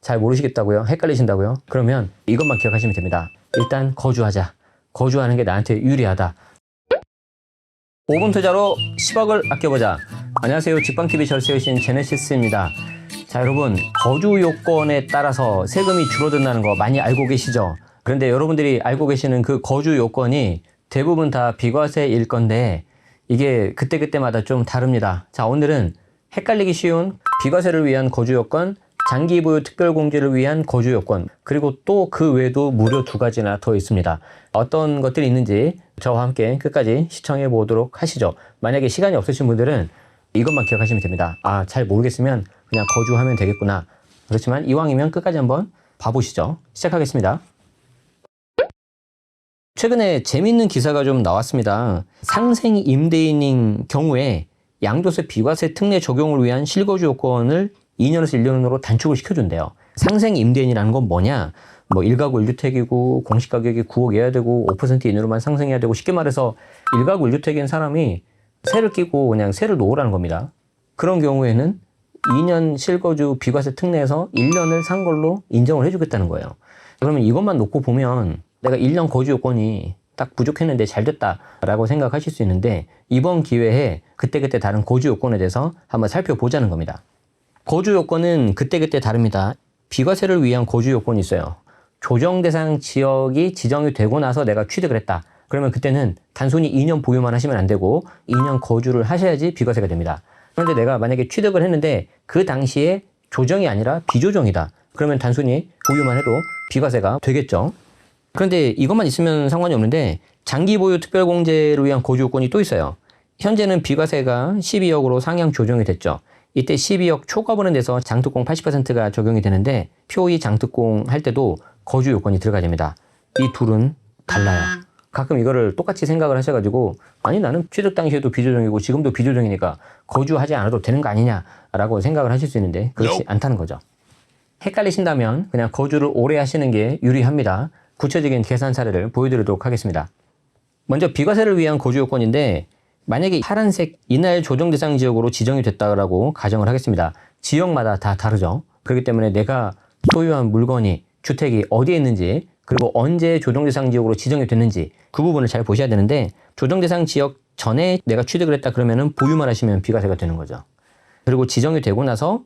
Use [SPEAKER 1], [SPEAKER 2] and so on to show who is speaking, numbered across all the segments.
[SPEAKER 1] 잘 모르시겠다고요? 헷갈리신다고요? 그러면 이것만 기억하시면 됩니다. 일단 거주하자. 거주하는 게 나한테 유리하다. 5분 투자로 10억을 아껴보자. 안녕하세요. 직방TV 절세여신 제네시스입니다. 자, 여러분, 거주 요건에 따라서 세금이 줄어든다는 거 많이 알고 계시죠? 그런데 여러분들이 알고 계시는 그 거주 요건이 대부분 다 비과세일 건데 이게 그때그때마다 좀 다릅니다. 자, 오늘은 헷갈리기 쉬운 비과세를 위한 거주 요건, 장기 보유 특별공제를 위한 거주 요건, 그리고 또 그 외에도 무려 2가지나 더 있습니다. 어떤 것들이 있는지 저와 함께 끝까지 시청해 보도록 하시죠. 만약에 시간이 없으신 분들은 이것만 기억하시면 됩니다. 아, 잘 모르겠으면 그냥 거주하면 되겠구나. 그렇지만 이왕이면 끝까지 한번 봐보시죠. 시작하겠습니다. 최근에 재미있는 기사가 좀 나왔습니다. 상생 임대인인 경우에 양도세 비과세 특례 적용을 위한 실거주 요건을 2년에서 1년으로 단축을 시켜준대요. 상생 임대인이라는 건 뭐냐? 뭐 1가구 1주택이고 공시가격이 9억이어야 되고 5% 이내로만 상승해야 되고, 쉽게 말해서 1가구 1주택인 사람이 세를 끼고 그냥 세를 놓으라는 겁니다. 그런 경우에는 2년 실거주 비과세 특례에서 1년을 산 걸로 인정을 해주겠다는 거예요. 그러면 이것만 놓고 보면 내가 1년 거주 요건이 딱 부족했는데 잘 됐다라고 생각하실 수 있는데, 이번 기회에 그때그때 다른 거주 요건에 대해서 한번 살펴보자는 겁니다. 거주 요건은 그때그때 다릅니다. 비과세를 위한 거주 요건이 있어요. 조정 대상 지역이 지정이 되고 나서 내가 취득을 했다. 그러면 그때는 단순히 2년 보유만 하시면 안 되고 2년 거주를 하셔야지 비과세가 됩니다. 그런데 내가 만약에 취득을 했는데 그 당시에 조정이 아니라 비조정이다. 그러면 단순히 보유만 해도 비과세가 되겠죠. 그런데 이것만 있으면 상관이 없는데 장기 보유 특별공제를 위한 거주 요건이 또 있어요. 현재는 비과세가 12억으로 상향 조정이 됐죠. 이때 12억 초과분에 대해서 장특공 80%가 적용이 되는데 표2 장특공 할 때도 거주 요건이 들어가야 됩니다. 이 둘은 달라요. 가끔 이거를 똑같이 생각을 하셔가지고, 아니 나는 취득 당시에도 비조정이고 지금도 비조정이니까 거주하지 않아도 되는 거 아니냐라고 생각을 하실 수 있는데 그렇지 않다는 거죠. 헷갈리신다면 그냥 거주를 오래 하시는 게 유리합니다. 구체적인 계산 사례를 보여드리도록 하겠습니다. 먼저 비과세를 위한 거주 요건인데, 만약에 파란색 이날 조정 대상 지역으로 지정이 됐다고 가정을 하겠습니다. 지역마다 다 다르죠. 그렇기 때문에 내가 소유한 물건이, 주택이 어디에 있는지, 그리고 언제 조정 대상 지역으로 지정이 됐는지 그 부분을 잘 보셔야 되는데, 조정 대상 지역 전에 내가 취득을 했다 그러면은 보유만 하시면 비과세가 되는 거죠. 그리고 지정이 되고 나서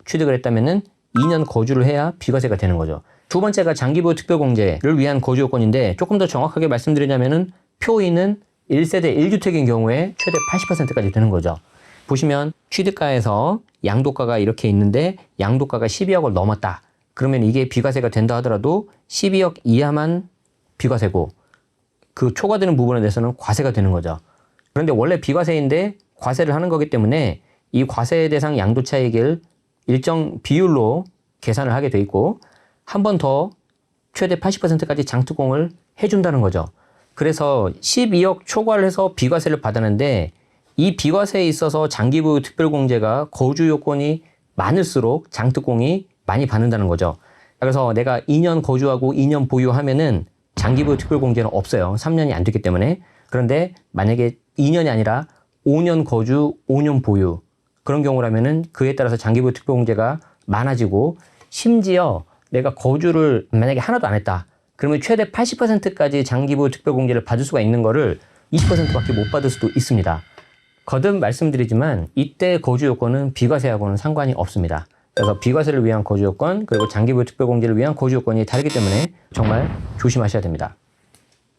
[SPEAKER 1] 취득을 했다면은 2년 거주를 해야 비과세가 되는 거죠. 두 번째가 장기보유 특별공제를 위한 거주 요건인데, 조금 더 정확하게 말씀드리자면은 표2는 1세대 1주택인 경우에 최대 80%까지 되는 거죠. 보시면 취득가에서 양도가가 이렇게 있는데 양도가가 12억을 넘었다. 그러면 이게 비과세가 된다 하더라도 12억 이하만 비과세고 그 초과되는 부분에 대해서는 과세가 되는 거죠. 그런데 원래 비과세인데 과세를 하는 거기 때문에 이 과세 대상 양도 차익을 일정 비율로 계산을 하게 돼 있고, 한 번 더 최대 80%까지 장특공을 해준다는 거죠. 그래서 12억 초과를 해서 비과세를 받았는데, 이 비과세에 있어서 장기보유 특별공제가 거주 요건이 많을수록 장특공이 많이 받는다는 거죠. 그래서 내가 2년 거주하고 2년 보유하면은 장기보유 특별공제는 없어요. 3년이 안 됐기 때문에. 그런데 만약에 2년이 아니라 5년 거주, 5년 보유, 그런 경우라면은 그에 따라서 장기보유 특별공제가 많아지고, 심지어 내가 거주를 만약에 하나도 안 했다. 그러면 최대 80%까지 장기보유 특별공제를 받을 수가 있는 거를 20%밖에 못 받을 수도 있습니다. 거듭 말씀드리지만 이때 거주 요건은 비과세하고는 상관이 없습니다. 그래서 비과세를 위한 거주 요건, 그리고 장기보유 특별공제를 위한 거주 요건이 다르기 때문에 정말 조심하셔야 됩니다.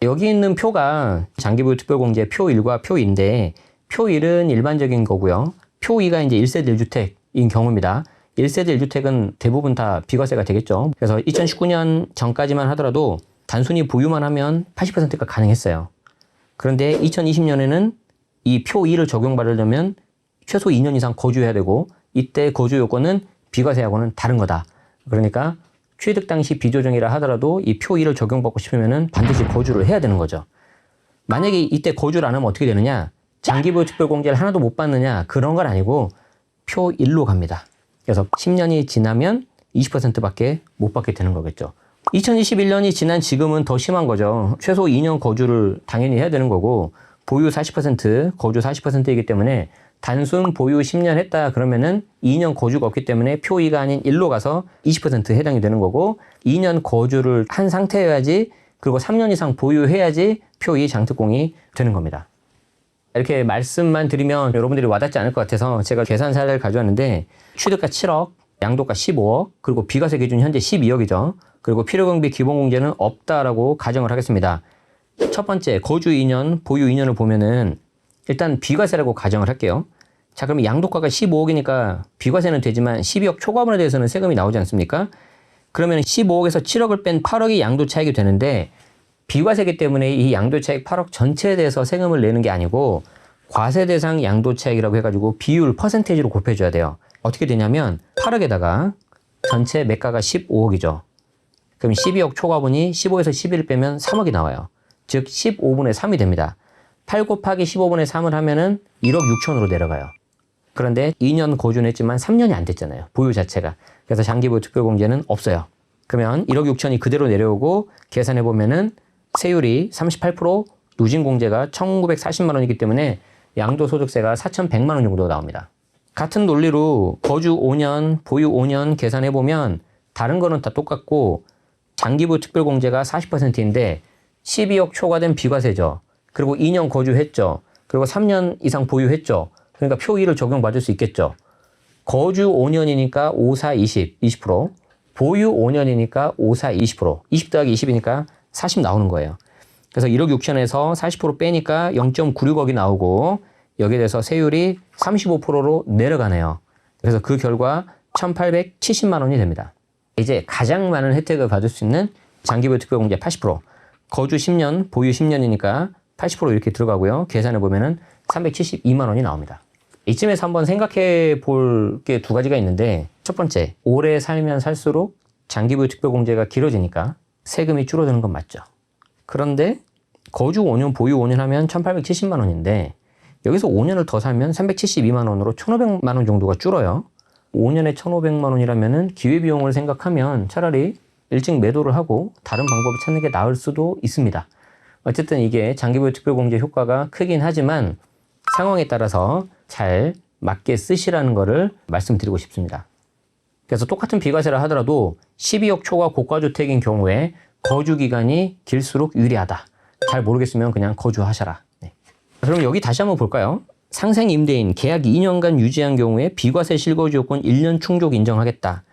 [SPEAKER 1] 여기 있는 표가 장기보유 특별공제 표1과 표2인데, 표1은 일반적인 거고요. 표2가 이제 1세대 1주택인 경우입니다. 1세대 1주택은 대부분 다 비과세가 되겠죠. 그래서 2019년 전까지만 하더라도 단순히 보유만 하면 80%가 가능했어요. 그런데 2020년에는 이 표2를 적용받으려면 최소 2년 이상 거주해야 되고, 이때 거주 요건은 비과세하고는 다른 거다. 그러니까 취득 당시 비조정이라 하더라도 이 표2를 적용받고 싶으면 반드시 거주를 해야 되는 거죠. 만약에 이때 거주를 안 하면 어떻게 되느냐? 장기보유 특별공제를 하나도 못 받느냐? 그런 건 아니고 표1로 갑니다. 그래서 10년이 지나면 20%밖에 못 받게 되는 거겠죠. 2021년이 지난 지금은 더 심한 거죠. 최소 2년 거주를 당연히 해야 되는 거고, 보유 40%, 거주 40%이기 때문에 단순 보유 10년 했다 그러면은 2년 거주가 없기 때문에 표 2가 아닌 1로 가서 20% 해당이 되는 거고 2년 거주를 한 상태여야지 그리고 3년 이상 보유해야지 표 2 장특공이 되는 겁니다. 이렇게 말씀만 드리면 여러분들이 와닿지 않을 것 같아서 제가 계산 사례를 가져왔는데 취득가 7억, 양도가 15억, 그리고 비과세 기준 현재 12억이죠. 그리고 필요경비 기본공제는 없다라고 가정을 하겠습니다. 첫 번째 거주 2년, 보유 2년을 보면은 일단 비과세라고 가정을 할게요. 자, 그러면 양도가가 15억이니까 비과세는 되지만 12억 초과분에 대해서는 세금이 나오지 않습니까? 그러면 15억에서 7억을 뺀 8억이 양도 차익이 되는데 비과세기 때문에 이 양도 차익 8억 전체에 대해서 세금을 내는 게 아니고 과세 대상 양도 차익이라고 해가지고 비율 퍼센테이지로 곱해줘야 돼요. 어떻게 되냐면 8억에다가 전체 매가가 15억이죠. 그럼 12억 초과분이 15에서 11을 빼면 3억이 나와요. 즉 15분의 3이 됩니다. 8 곱하기 15분의 3을 하면은 1억 6천으로 내려가요. 그런데 2년 거주는 했지만 3년이 안 됐잖아요. 보유 자체가. 그래서 장기보유 특별공제는 없어요. 그러면 1억 6천이 그대로 내려오고 계산해보면은 세율이 38%, 누진공제가 1,940만 원이기 때문에 양도소득세가 4,100만 원 정도 나옵니다. 같은 논리로 거주 5년, 보유 5년 계산해보면 다른 거는 다 똑같고 장기보유 특별공제가 40%인데 12억 초과된 비과세죠. 그리고 2년 거주했죠. 그리고 3년 이상 보유했죠. 그러니까 표 2를 적용받을 수 있겠죠. 거주 5년이니까 5, 4, 20, 20%. 보유 5년이니까 5, 4, 20%. 20 더하기 20이니까 40 나오는 거예요. 그래서 1억 6천에서 40% 빼니까 0.96억이 나오고 여기에 대해서 세율이 35%로 내려가네요. 그래서 그 결과 1,870만 원이 됩니다. 이제 가장 많은 혜택을 받을 수 있는 장기보유 특별공제 80%. 거주 10년, 보유 10년이니까 80% 이렇게 들어가고요. 계산해 보면은 372만 원이 나옵니다. 이쯤에서 한번 생각해 볼 게 두 가지가 있는데 첫 번째, 오래 살면 살수록 장기보유 특별공제가 길어지니까 세금이 줄어드는 건 맞죠. 그런데 거주 5년, 보유 5년 하면 1,870만 원인데 여기서 5년을 더 살면 372만 원으로 1,500만 원 정도가 줄어요. 5년에 1,500만 원이라면은 기회비용을 생각하면 차라리 일찍 매도를 하고 다른 방법을 찾는 게 나을 수도 있습니다. 어쨌든 이게 장기보유 특별공제 효과가 크긴 하지만 상황에 따라서 잘 맞게 쓰시라는 거를 말씀드리고 싶습니다. 그래서 똑같은 비과세를 하더라도 12억 초과 고가주택인 경우에 거주기간이 길수록 유리하다. 잘 모르겠으면 그냥 거주하셔라. 네. 그럼 여기 다시 한번 볼까요? 상생임대인 계약 2년간 유지한 경우에 비과세 실거주 요건 1년 충족 인정하겠다.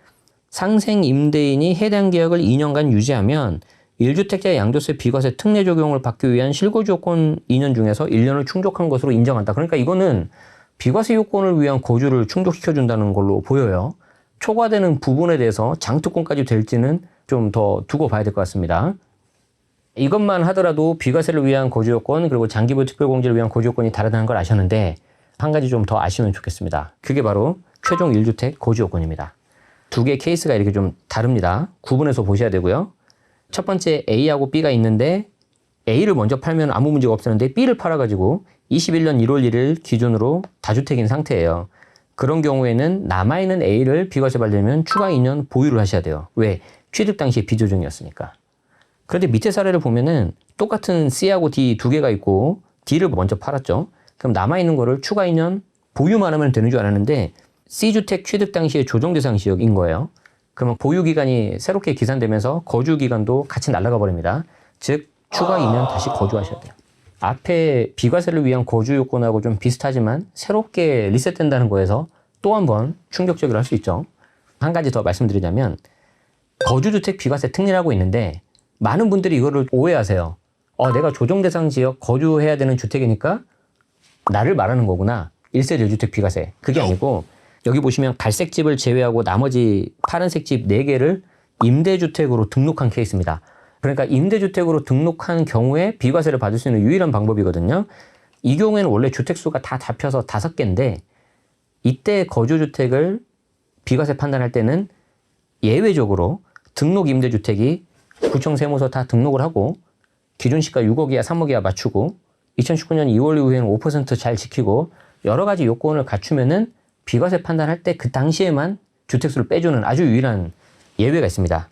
[SPEAKER 1] 상생임대인이 해당 계약을 2년간 유지하면 1주택자 양도세 비과세 특례 적용을 받기 위한 실거주 요건 2년 중에서 1년을 충족한 것으로 인정한다. 그러니까 이거는 비과세 요건을 위한 거주를 충족시켜준다는 걸로 보여요. 초과되는 부분에 대해서 장특공까지 될지는 좀 더 두고 봐야 될 것 같습니다. 이것만 하더라도 비과세를 위한 거주 요건 그리고 장기보유 특별공제를 위한 거주 요건이 다르다는 걸 아셨는데 한 가지 좀 더 아시면 좋겠습니다. 그게 바로 최종 1주택 거주 요건입니다. 두 개의 케이스가 이렇게 좀 다릅니다. 구분해서 보셔야 되고요. 첫 번째 A하고 B가 있는데 A를 먼저 팔면 아무 문제가 없었는데 B를 팔아가지고 21년 1월 1일 기준으로 다주택인 상태예요. 그런 경우에는 남아있는 A를 비과세 받으려면 추가 2년 보유를 하셔야 돼요. 왜? 취득 당시에 비조정이었으니까. 그런데 밑에 사례를 보면은 똑같은 C하고 D 두 개가 있고 D를 먼저 팔았죠. 그럼 남아있는 거를 추가 2년 보유만 하면 되는 줄 알았는데 C주택 취득 당시에 조정 대상 지역인 거예요. 그러면 보유 기간이 새롭게 기산되면서 거주 기간도 같이 날아가 버립니다. 즉 추가 2년 다시 거주하셔야 돼요. 앞에 비과세를 위한 거주 요건하고 좀 비슷하지만 새롭게 리셋된다는 거에서 또 한 번 충격적이라 할 수 있죠. 한 가지 더 말씀드리자면 거주주택 비과세 특례라고 있는데 많은 분들이 이거를 오해하세요. 내가 조정 대상 지역 거주해야 되는 주택이니까 나를 말하는 거구나. 1세 1주택 비과세. 그게 아니고 여기 보시면 갈색 집을 제외하고 나머지 파란색 집 4개를 임대주택으로 등록한 케이스입니다. 그러니까 임대주택으로 등록한 경우에 비과세를 받을 수 있는 유일한 방법이거든요. 이 경우에는 원래 주택수가 다 잡혀서 5개인데 이때 거주주택을 비과세 판단할 때는 예외적으로 등록 임대주택이 구청 세무서 다 등록을 하고 기준 시가 6억 이하 3억 이하 맞추고 2019년 2월 이후에는 5% 잘 지키고 여러 가지 요건을 갖추면은 비과세 판단할 때 그 당시에만 주택수를 빼주는 아주 유일한 예외가 있습니다.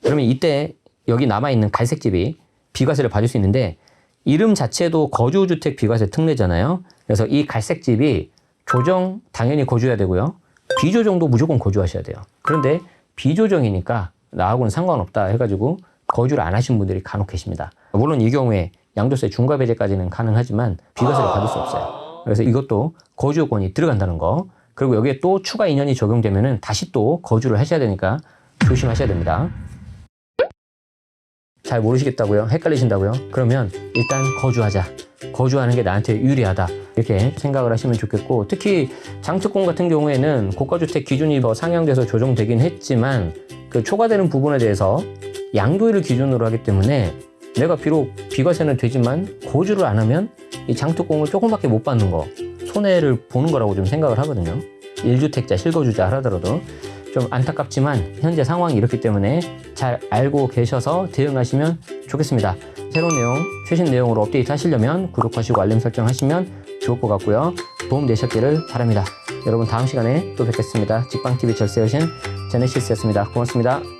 [SPEAKER 1] 그러면 이때 여기 남아있는 갈색집이 비과세를 받을 수 있는데 이름 자체도 거주주택 비과세 특례잖아요. 그래서 이 갈색집이 조정 당연히 거주해야 되고요. 비조정도 무조건 거주하셔야 돼요. 그런데 비조정이니까 나하고는 상관없다 해가지고 거주를 안 하신 분들이 간혹 계십니다. 물론 이 경우에 양도세 중과 배제까지는 가능하지만 비과세를 받을 수 없어요. 그래서 이것도 거주 요건이 들어간다는 거. 그리고 여기에 또 추가 2년이 적용되면은 다시 또 거주를 하셔야 되니까 조심하셔야 됩니다. 잘 모르시겠다고요? 헷갈리신다고요? 그러면 일단 거주하자. 거주하는 게 나한테 유리하다. 이렇게 생각을 하시면 좋겠고, 특히 장특공 같은 경우에는 고가주택 기준이 더 상향돼서 조정되긴 했지만 그 초과되는 부분에 대해서 양도일을 기준으로 하기 때문에 내가 비록 비과세는 되지만 거주를 안 하면 이 장특공을 조금밖에 못 받는 거, 손해를 보는 거라고 좀 생각을 하거든요. 1주택자, 실거주자 하더라도. 좀 안타깝지만 현재 상황이 이렇기 때문에 잘 알고 계셔서 대응하시면 좋겠습니다. 새로운 내용, 최신 내용으로 업데이트 하시려면 구독하시고 알림 설정하시면 좋을 것 같고요. 도움 되셨기를 바랍니다. 여러분 다음 시간에 또 뵙겠습니다. 직방TV 절세여신 제네시스였습니다. 고맙습니다.